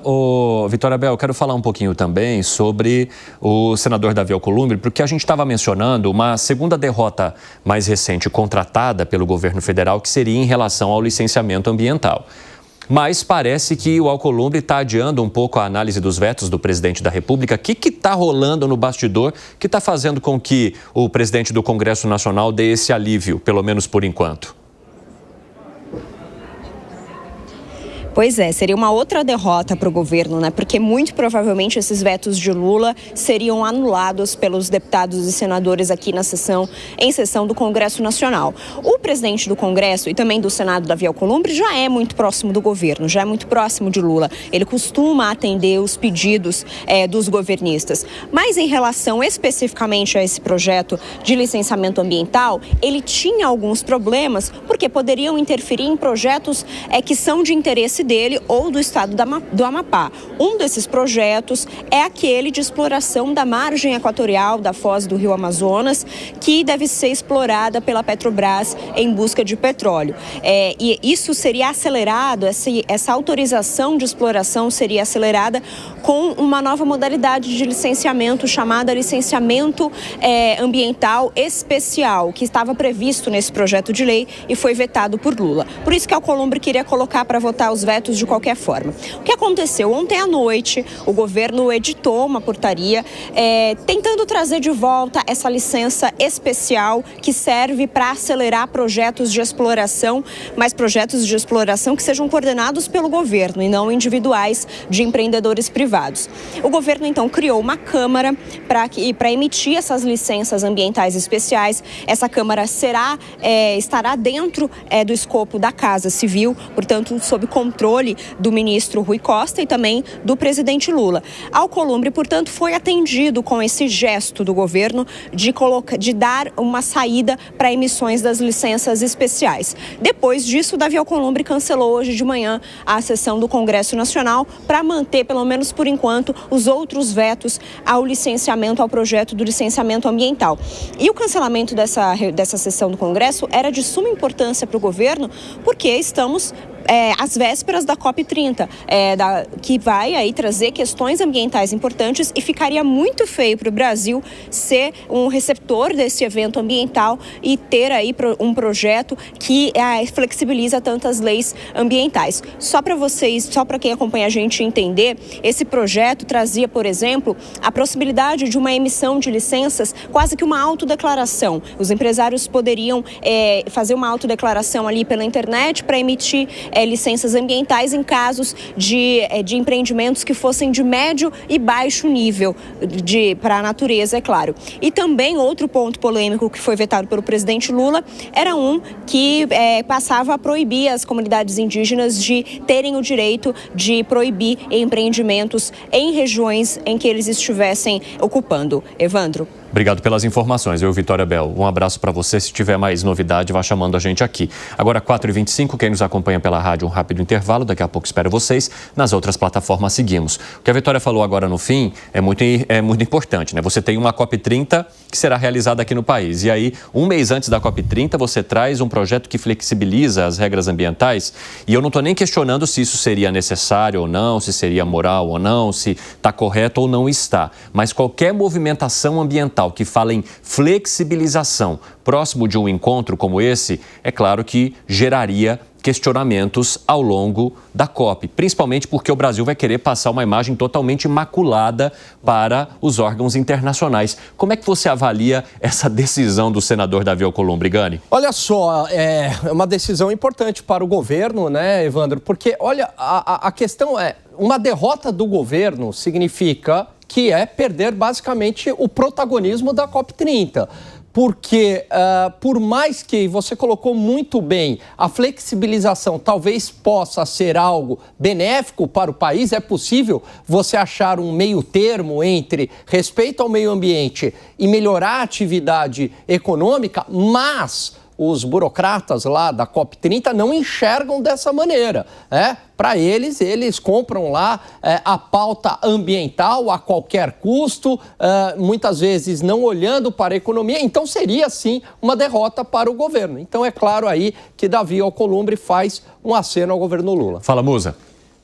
Ô, Vitória Bel, eu quero falar um pouquinho também sobre o senador Davi Alcolumbre, porque a gente estava mencionando uma segunda derrota mais recente contratada pelo governo federal, que seria em relação ao licenciamento ambiental. Mas parece que o Alcolumbre está adiando um pouco a análise dos vetos do presidente da República. O que está rolando no bastidor que está fazendo com que o presidente do Congresso Nacional dê esse alívio, pelo menos por enquanto? Pois é, seria uma outra derrota para o governo, né? Porque muito provavelmente esses vetos de Lula seriam anulados pelos deputados e senadores aqui em sessão do Congresso Nacional. O presidente do Congresso e também do Senado, Davi Alcolumbre, já é muito próximo do governo, já é muito próximo de Lula. Ele costuma atender os pedidos dos governistas. Mas em relação especificamente a esse projeto de licenciamento ambiental, ele tinha alguns problemas porque poderiam interferir em projetos que são de interesse dele ou do estado do Amapá. Um desses projetos é aquele de exploração da margem equatorial da foz do Rio Amazonas, que deve ser explorada pela Petrobras em busca de petróleo. E isso seria acelerado, essa autorização de exploração seria acelerada com uma nova modalidade de licenciamento chamada licenciamento ambiental especial, que estava previsto nesse projeto de lei e foi vetado por Lula. Por isso que Alcolumbre queria colocar para votar os vetos de qualquer forma. O que aconteceu? Ontem à noite, o governo editou uma portaria tentando trazer de volta essa licença especial que serve para acelerar projetos de exploração, mas projetos de exploração que sejam coordenados pelo governo e não individuais de empreendedores privados. O governo, então, criou uma Câmara para emitir essas licenças ambientais especiais. Essa Câmara estará dentro do escopo da Casa Civil, portanto, sob controle do ministro Rui Costa e também do presidente Lula. Alcolumbre, portanto, foi atendido com esse gesto do governo de dar uma saída para emissões das licenças especiais. Depois disso, Davi Alcolumbre cancelou hoje de manhã a sessão do Congresso Nacional para manter, pelo menos por enquanto, os outros vetos ao licenciamento, ao projeto do licenciamento ambiental. E o cancelamento dessa sessão do Congresso era de suma importância para o governo, porque estamos às vésperas da COP30, que vai aí trazer questões ambientais importantes e ficaria muito feio para o Brasil ser um receptor desse evento ambiental e ter aí um projeto que flexibiliza tantas leis ambientais. Só para quem acompanha a gente entender, esse projeto trazia, por exemplo, a possibilidade de uma emissão de licenças, quase que uma autodeclaração. Os empresários poderiam fazer uma autodeclaração ali pela internet para emitir licenças ambientais em casos de empreendimentos que fossem de médio e baixo nível para a natureza, é claro. E também outro ponto polêmico que foi vetado pelo presidente Lula era um que passava a proibir as comunidades indígenas de terem o direito de proibir empreendimentos em regiões em que eles estivessem ocupando. Evandro. Obrigado pelas informações, Vitória Bel. Um abraço para você. Se tiver mais novidade, vá chamando a gente aqui. Agora, 4h25, quem nos acompanha pela rádio, um rápido intervalo. Daqui a pouco espero vocês. Nas outras plataformas, seguimos. O que a Vitória falou agora no fim é muito importante, né? Você tem uma COP30 que será realizada aqui no país. E aí, um mês antes da COP30, você traz um projeto que flexibiliza as regras ambientais. E eu não estou nem questionando se isso seria necessário ou não, se seria moral ou não, se está correto ou não está. Mas qualquer movimentação ambiental que fala em flexibilização próximo de um encontro como esse, é claro que geraria questionamentos ao longo da COP, principalmente porque o Brasil vai querer passar uma imagem totalmente imaculada para os órgãos internacionais. Como é que você avalia essa decisão do senador Davi Alcolumbre, Gani? Olha só, é uma decisão importante para o governo, né, Evandro? Porque, olha, a questão é, uma derrota do governo significa que é perder basicamente o protagonismo da COP30. Porque, por mais que você colocou muito bem, a flexibilização talvez possa ser algo benéfico para o país, é possível você achar um meio termo entre respeito ao meio ambiente e melhorar a atividade econômica, mas os burocratas lá da COP30 não enxergam dessa maneira, né? Para eles compram lá a pauta ambiental a qualquer custo, muitas vezes não olhando para a economia. Então seria, sim, uma derrota para o governo. Então é claro aí que Davi Alcolumbre faz um aceno ao governo Lula. Fala, Musa.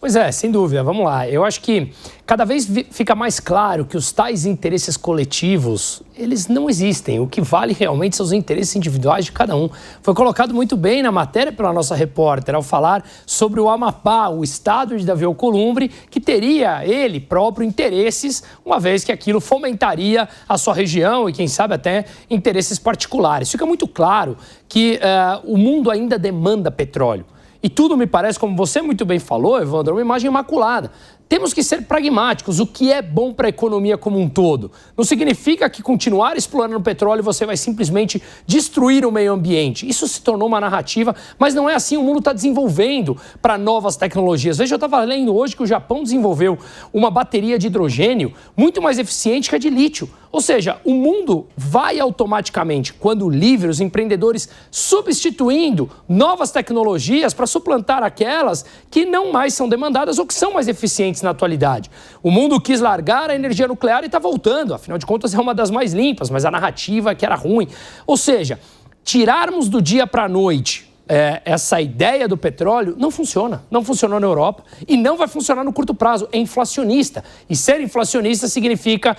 Pois é, sem dúvida. Vamos lá. Eu acho que cada vez fica mais claro que os tais interesses coletivos, eles não existem. O que vale realmente são os interesses individuais de cada um. Foi colocado muito bem na matéria pela nossa repórter ao falar sobre o Amapá, o estado de Davi Alcolumbre, que teria ele próprio interesses, uma vez que aquilo fomentaria a sua região e, quem sabe, até interesses particulares. Fica muito claro que o mundo ainda demanda petróleo. E tudo me parece, como você muito bem falou, Evandro, uma imagem imaculada. Temos que ser pragmáticos. O que é bom para a economia como um todo? Não significa que continuar explorando petróleo você vai simplesmente destruir o meio ambiente. Isso se tornou uma narrativa, mas não é assim. O mundo está desenvolvendo para novas tecnologias. Veja, eu estava lendo hoje que o Japão desenvolveu uma bateria de hidrogênio muito mais eficiente que a de lítio. Ou seja, o mundo vai automaticamente, quando livre, os empreendedores substituindo novas tecnologias para suplantar aquelas que não mais são demandadas ou que são mais eficientes na atualidade. O mundo quis largar a energia nuclear e está voltando. Afinal de contas, é uma das mais limpas, mas a narrativa é que era ruim. Ou seja, tirarmos do dia para a noite essa ideia do petróleo não funciona. Não funcionou na Europa e não vai funcionar no curto prazo. É inflacionista. E ser inflacionista significa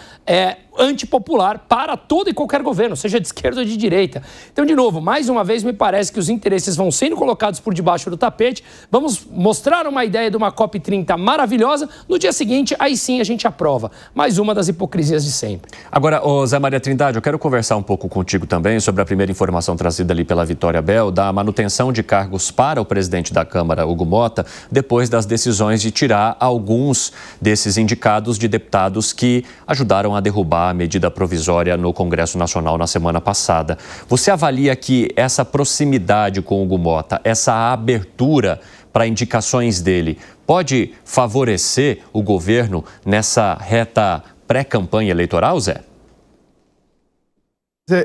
antipopular para todo e qualquer governo, seja de esquerda ou de direita. Então, de novo, mais uma vez, me parece que os interesses vão sendo colocados por debaixo do tapete. Vamos mostrar uma ideia de uma COP30 maravilhosa. No dia seguinte, aí sim a gente aprova. Mais uma das hipocrisias de sempre. Agora, Zé Maria Trindade, eu quero conversar um pouco contigo também sobre a primeira informação trazida ali pela Vitória Bel, da manutenção de cargos para o presidente da Câmara, Hugo Motta, depois das decisões de tirar alguns desses indicados de deputados que ajudaram a derrubar a medida provisória no Congresso Nacional na semana passada. Você avalia que essa proximidade com o Hugo Motta, essa abertura para indicações dele, pode favorecer o governo nessa reta pré-campanha eleitoral, Zé?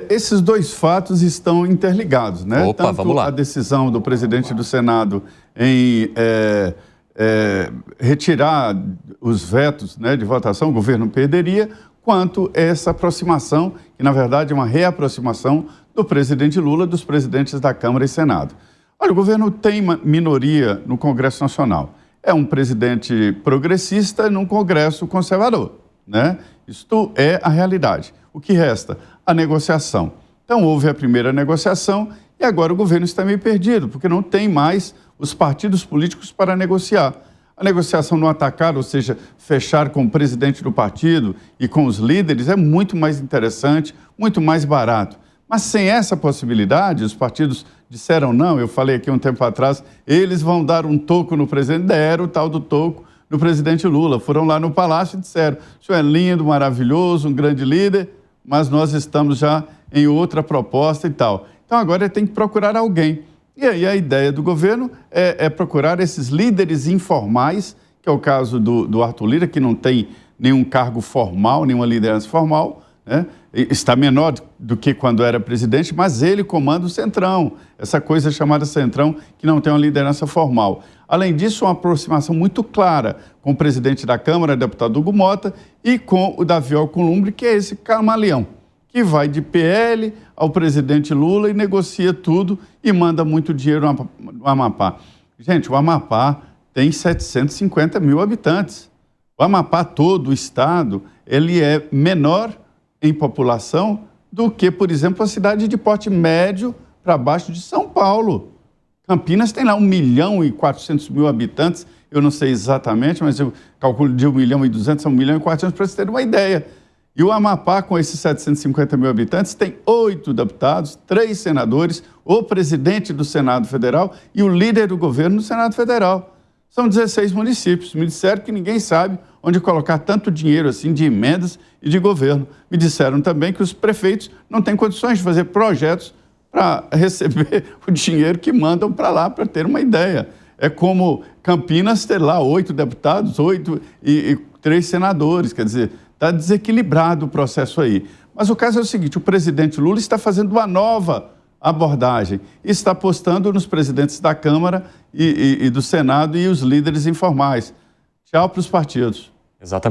Esses dois fatos estão interligados, né? Opa, tanto vamos lá. A decisão do presidente do Senado em retirar os vetos, né, de votação, o governo perderia, quanto essa aproximação, que na verdade é uma reaproximação do presidente Lula dos presidentes da Câmara e Senado. Olha, o governo tem uma minoria no Congresso Nacional. É um presidente progressista num Congresso conservador, né? Isto é a realidade. O que resta? A negociação. Então, houve a primeira negociação e agora o governo está meio perdido, porque não tem mais os partidos políticos para negociar. A negociação no atacado, ou seja, fechar com o presidente do partido e com os líderes, é muito mais interessante, muito mais barato. Mas sem essa possibilidade, os partidos disseram não, eu falei aqui um tempo atrás, eles vão dar um toco no presidente, deram o tal do toco no presidente Lula. Foram lá no Palácio e disseram, o senhor é lindo, maravilhoso, um grande líder, mas nós estamos já em outra proposta e tal. Então agora ele tem que procurar alguém. E aí a ideia do governo é procurar esses líderes informais, que é o caso do Arthur Lira, que não tem nenhum cargo formal, nenhuma liderança formal, né? Está menor do que quando era presidente, mas ele comanda o Centrão, essa coisa chamada Centrão, que não tem uma liderança formal. Além disso, uma aproximação muito clara com o presidente da Câmara, deputado Hugo Motta, e com o Davi Alcolumbre, que é esse camaleão, que vai de PL ao presidente Lula e negocia tudo e manda muito dinheiro no Amapá. Gente, o Amapá tem 750 mil habitantes. O Amapá todo, o estado, ele é menor em população do que, por exemplo, a cidade de porte médio para baixo de São Paulo. Campinas tem lá 1.400.000 habitantes, eu não sei exatamente, mas eu calculo de 1.200.000 a 1.400.000 para você ter uma ideia. E o Amapá, com esses 750 mil habitantes, tem 8 deputados, 3 senadores, o presidente do Senado Federal e o líder do governo no Senado Federal. São 16 municípios. Me disseram que ninguém sabe onde colocar tanto dinheiro assim de emendas e de governo. Me disseram também que os prefeitos não têm condições de fazer projetos para receber o dinheiro que mandam para lá, para ter uma ideia. É como Campinas ter lá 8 deputados, 8 e 3 senadores, quer dizer, está desequilibrado o processo aí. Mas o caso é o seguinte, o presidente Lula está fazendo uma nova abordagem, está apostando nos presidentes da Câmara e do Senado e os líderes informais. Tchau para os partidos. Exatamente.